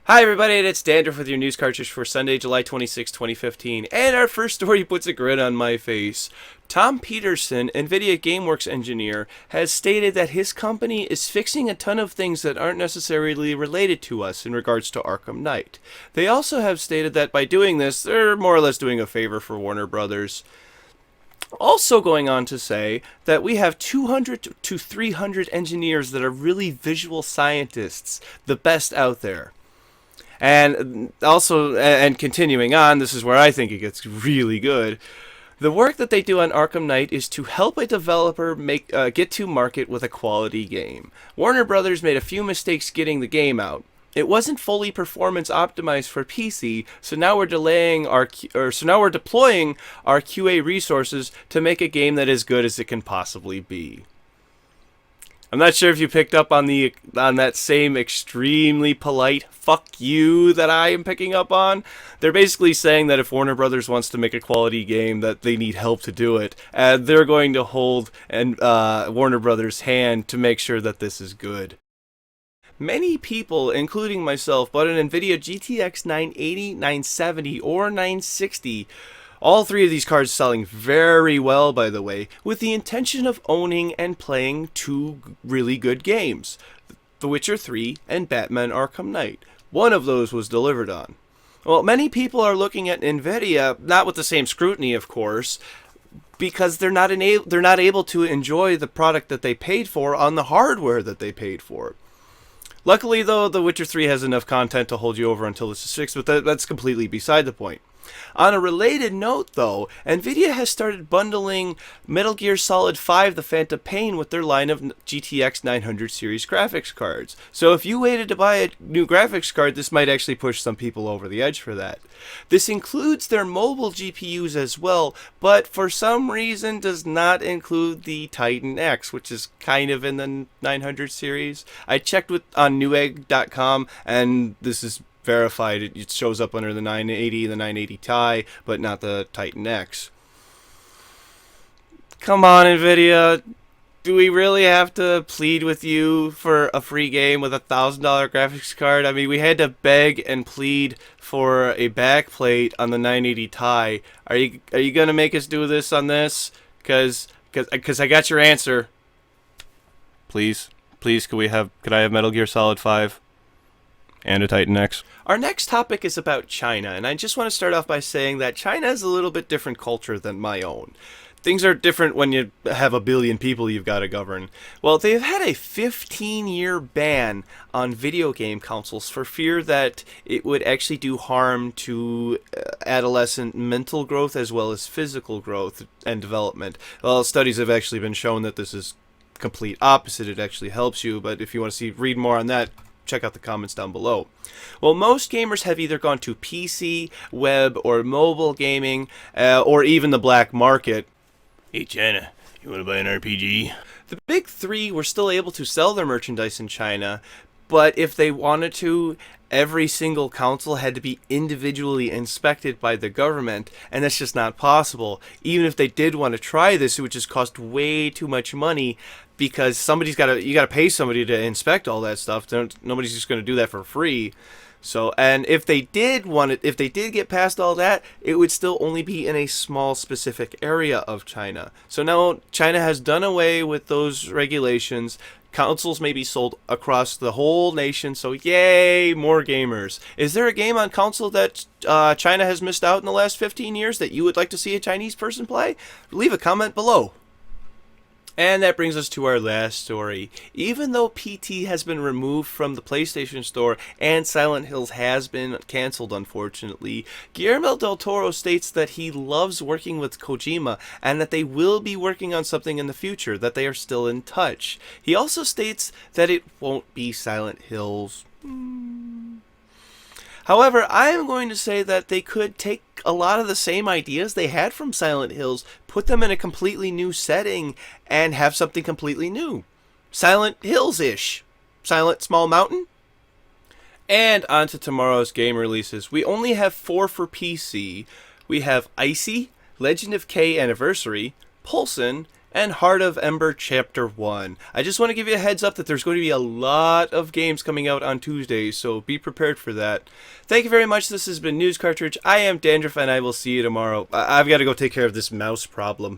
Hi everybody, it's Dandruff with your news cartridge for Sunday, July 26, 2015, and our first story puts a grin on my face. Tom Peterson, Nvidia GameWorks engineer, has stated that his company is fixing a ton of things that aren't necessarily related to us in regards to Arkham Knight. They also have stated that by doing this, they're more or less doing a favor for Warner Brothers. Also going on to say that we have 200 to 300 engineers that are really visual scientists, the best out there. And also, and continuing on, this is where I think it gets really good. The work that they do on Arkham Knight is to help a developer get to market with a quality game. Warner Brothers made a few mistakes getting the game out. It wasn't fully performance optimized for PC, so now we're deploying our QA resources to make a game that is good as it can possibly be. I'm not sure if you picked up on that same extremely polite "fuck you" that I am picking up on. They're basically saying that if Warner Brothers wants to make a quality game, that they need help to do it, and they're going to hold Warner Brothers' hand to make sure that this is good. Many people, including myself, bought an Nvidia GTX 980, 970, or 960. All three of these cards selling very well, by the way, with the intention of owning and playing two really good games, The Witcher 3 and Batman Arkham Knight. One of those was delivered on. Well, many people are looking at Nvidia, not with the same scrutiny, of course, because they're not able to enjoy the product that they paid for on the hardware that they paid for. Luckily, though, The Witcher 3 has enough content to hold you over until this is fixed, but that's completely beside the point. On a related note, though, Nvidia has started bundling Metal Gear Solid 5 The Phantom Pain with their line of GTX 900 series graphics cards. So if you waited to buy a new graphics card, this might actually push some people over the edge for that. This includes their mobile GPUs as well, but for some reason does not include the Titan X, which is kind of in the 900 series. I checked on Newegg.com, and this is verified. It shows up under the 980 and the 980 Ti, but not the Titan X. Come on, Nvidia. Do we really have to plead with you for a free game with a $1,000 graphics card? I mean, we had to beg and plead for a backplate on the 980 Ti. Are you gonna make us do this on this? Cause I got your answer. Please, could I have Metal Gear Solid 5? And a Titan X. Our next topic is about China, and I just want to start off by saying that China is a little bit different culture than my own. Things are different when you have a billion people you've got to govern. Well, they've had a 15-year ban on video game consoles for fear that it would actually do harm to adolescent mental growth as well as physical growth and development. Well, studies have actually been shown that this is complete opposite. It actually helps you, but if you want to read more on that, check out the comments down below. Well, most gamers have either gone to PC, web, or mobile gaming, or even the black market. Hey China, you want to buy an RPG? The big three were still able to sell their merchandise in China, but if they wanted to, every single console had to be individually inspected by the government, and that's just not possible. Even if they did want to try this, it would just cost way too much money, because you got to pay somebody to inspect all that stuff. Nobody's just going to do that for free. So, and if they did get past all that, it would still only be in a small specific area of China. So now China has done away with those regulations. Consoles may be sold across the whole nation, so yay, more gamers. Is there a game on console that China has missed out in the last 15 years that you would like to see a Chinese person play? Leave a comment below. And that brings us to our last story. Even though PT has been removed from the PlayStation Store and Silent Hills has been cancelled, unfortunately, Guillermo del Toro states that he loves working with Kojima and that they will be working on something in the future, that they are still in touch. He also states that it won't be Silent Hills. However, I am going to say that they could take a lot of the same ideas they had from Silent Hills, put them in a completely new setting, and have something completely new. Silent Hills-ish. Silent Small Mountain? And on to tomorrow's game releases. We only have 4 for PC. We have Icy, Legend of K Anniversary, Pulson, and Heart of Ember Chapter 1. I just want to give you a heads up that there's going to be a lot of games coming out on Tuesdays, so be prepared for that. Thank you very much. This has been News Cartridge. I am Dandruff, and I will see you tomorrow. I've got to go take care of this mouse problem.